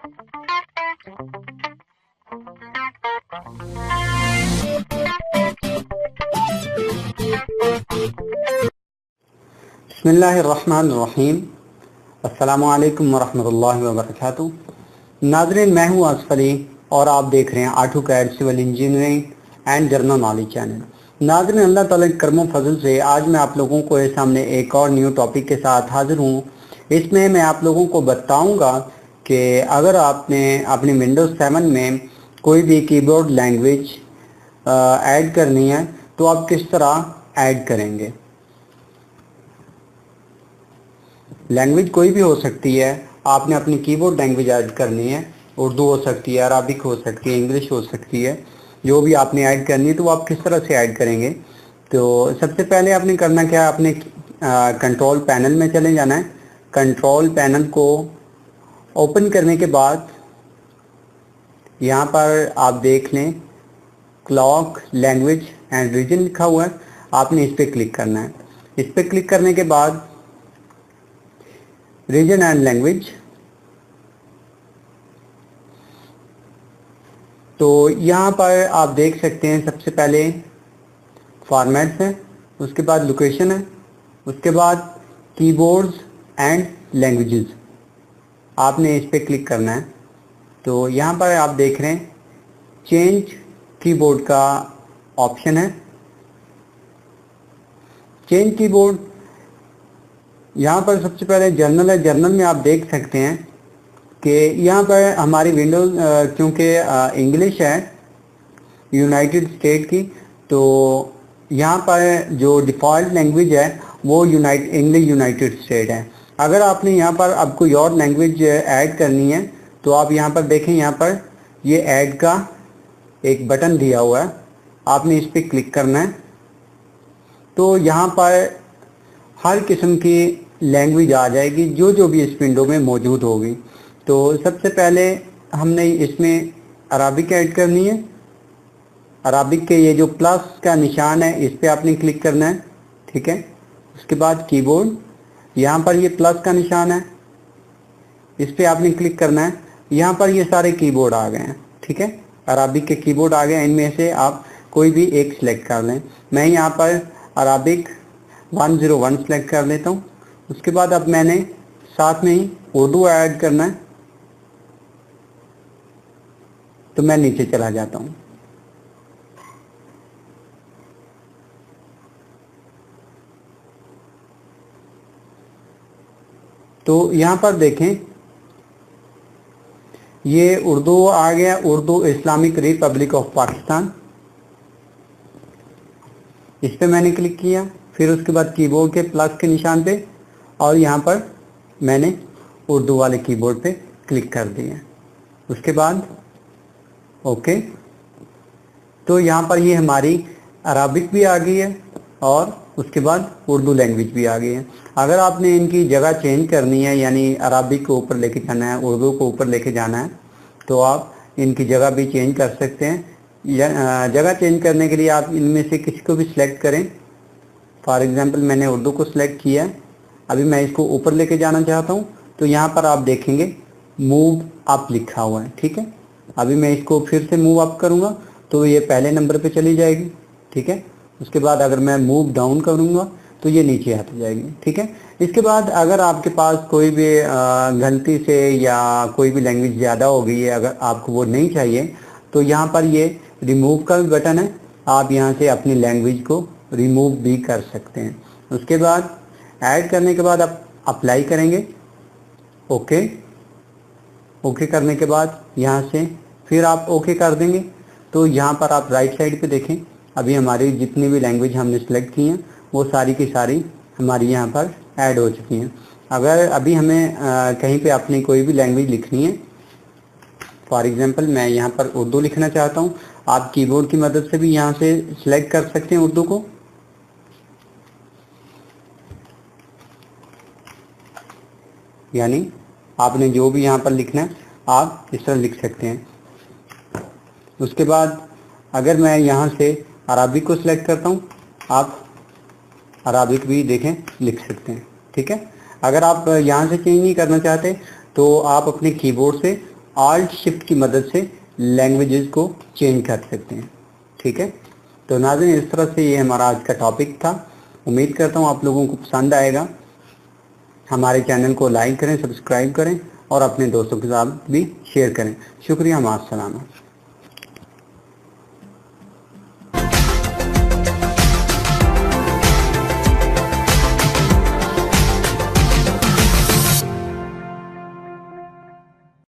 बिस्मिल्लाहिर्रहमानिर्रहीम। अस्सलामुअलैकुम वरहमतुल्लाहि वबरकातुहू। नाज़रीन, मैं हूँ आसिफ अली और आप देख रहे हैं AutoCAD civil engineering and general knowledge channel. नाज़रीन, अल्लाह ताला के करम फजल से आज मैं आप लोगों को सामने एक और न्यू टॉपिक के साथ हाजिर हूँ। इसमें मैं आप लोगों को बताऊँगा कि अगर आपने अपनी विंडोज़ 7 में कोई भी कीबोर्ड लैंग्वेज ऐड करनी है तो आप किस तरह ऐड करेंगे। लैंग्वेज कोई भी हो सकती है, आपने अपनी कीबोर्ड लैंग्वेज ऐड करनी है। उर्दू हो सकती है, अरबिक हो सकती है, इंग्लिश हो सकती है। जो भी आपने ऐड करनी है तो आप किस तरह से ऐड करेंगे। तो सबसे पहले आपने करना क्या है, अपने कंट्रोल पैनल में चले जाना है। कंट्रोल पैनल को ओपन करने के बाद यहाँ पर आप देख लें क्लॉक लैंग्वेज एंड रीजन लिखा हुआ है, आपने इस पर क्लिक करना है। इस पर क्लिक करने के बाद रीजन एंड लैंग्वेज, तो यहाँ पर आप देख सकते हैं सबसे पहले फॉर्मेट्स है, उसके बाद लोकेशन है, उसके बाद कीबोर्ड्स एंड लैंग्वेजेस, आपने इस पर क्लिक करना है। तो यहाँ पर आप देख रहे हैं चेंज कीबोर्ड का ऑप्शन है। चेंज कीबोर्ड यहाँ पर सबसे पहले जर्नल है। जर्नल में आप देख सकते हैं कि यहाँ पर हमारी विंडोज क्योंकि इंग्लिश है यूनाइटेड स्टेट की, तो यहाँ पर जो डिफ़ॉल्ट लैंग्वेज है वो इंग्लिश यूनाइटेड स्टेट है। अगर आपने यहाँ पर अब कोई और लैंग्वेज ऐड करनी है तो आप यहाँ पर देखें, यहाँ पर ये ऐड का एक बटन दिया हुआ है, आपने इस पर क्लिक करना है। तो यहाँ पर हर किस्म की लैंग्वेज आ जाएगी जो भी इस विंडो में मौजूद होगी। तो सबसे पहले हमने इसमें अरबिक ऐड करनी है। अरबिक के ये जो प्लस का निशान है इस पर आपने क्लिक करना है, ठीक है। उसके बाद कीबोर्ड, यहाँ पर ये प्लस का निशान है, इस पर आपने क्लिक करना है। यहाँ पर ये सारे कीबोर्ड आ गए हैं, ठीक है। अरबिक के कीबोर्ड आ गए, इनमें से आप कोई भी एक सिलेक्ट कर लें। मैं यहाँ पर अरबिक 101 सेलेक्ट कर लेता हूँ। उसके बाद अब मैंने साथ में ही उर्दू ऐड करना है, तो मैं नीचे चला जाता हूँ। तो यहाँ पर देखें ये उर्दू आ गया, Urdu Islamic Republic of Pakistan, इस पे मैंने क्लिक किया। फिर उसके बाद कीबोर्ड के प्लस के निशान पे और यहाँ पर मैंने उर्दू वाले कीबोर्ड पे क्लिक कर दिया। उसके बाद ओके, तो यहाँ पर ये हमारी अरबिक भी आ गई है और उसके बाद उर्दू लैंग्वेज भी आ गई है। अगर आपने इनकी जगह चेंज करनी है, यानी अरबिक को ऊपर लेके जाना है, उर्दू को ऊपर लेके जाना है, तो आप इनकी जगह भी चेंज कर सकते हैं। जगह चेंज करने के लिए आप इनमें से किसी को भी सिलेक्ट करें। फॉर एग्जांपल मैंने उर्दू को सिलेक्ट किया है, अभी मैं इसको ऊपर लेके जाना चाहता हूँ, तो यहाँ पर आप देखेंगे मूव अप लिखा हुआ है, ठीक है। अभी मैं इसको फिर से मूव अप करूँगा तो ये पहले नंबर पे चली जाएगी, ठीक है। उसके बाद अगर मैं मूव डाउन करूँगा तो ये नीचे आती जाएगी, ठीक है। इसके बाद अगर आपके पास कोई भी गलती से या कोई भी लैंग्वेज ज़्यादा हो गई है, अगर आपको वो नहीं चाहिए, तो यहाँ पर ये रिमूव का भी बटन है, आप यहाँ से अपनी लैंग्वेज को रिमूव भी कर सकते हैं। उसके बाद ऐड करने के बाद आप अप्लाई करेंगे, ओके। ओके करने के बाद यहाँ से फिर आप ओके कर देंगे। तो यहाँ पर आप राइट साइड पे देखें, अभी हमारी जितनी भी लैंग्वेज हमने सेलेक्ट की हैं वो सारी की सारी हमारी यहाँ पर ऐड हो चुकी हैं। अगर अभी हमें कहीं पे अपनी कोई भी लैंग्वेज लिखनी है, फॉर एग्जांपल मैं यहाँ पर उर्दू लिखना चाहता हूँ, आप कीबोर्ड की मदद से भी यहाँ से सिलेक्ट कर सकते हैं उर्दू को। यानी आपने जो भी यहाँ पर लिखना है आप इस तरह लिख सकते हैं। उसके बाद अगर मैं यहाँ से अरबिक को सिलेक्ट करता हूँ, आप अरबिक भी देखें लिख सकते हैं, ठीक है। अगर आप यहाँ से चेंज नहीं करना चाहते तो आप अपने कीबोर्ड से ऑल्ट शिफ्ट की मदद से लैंग्वेजेस को चेंज कर सकते हैं। ठीक है, तो नाज़रीन इस तरह से ये हमारा आज का टॉपिक था। उम्मीद करता हूँ आप लोगों को पसंद आएगा। हमारे चैनल को लाइक करें, सब्सक्राइब करें और अपने दोस्तों के साथ भी शेयर करें। शुक्रिया, मास्सलामा।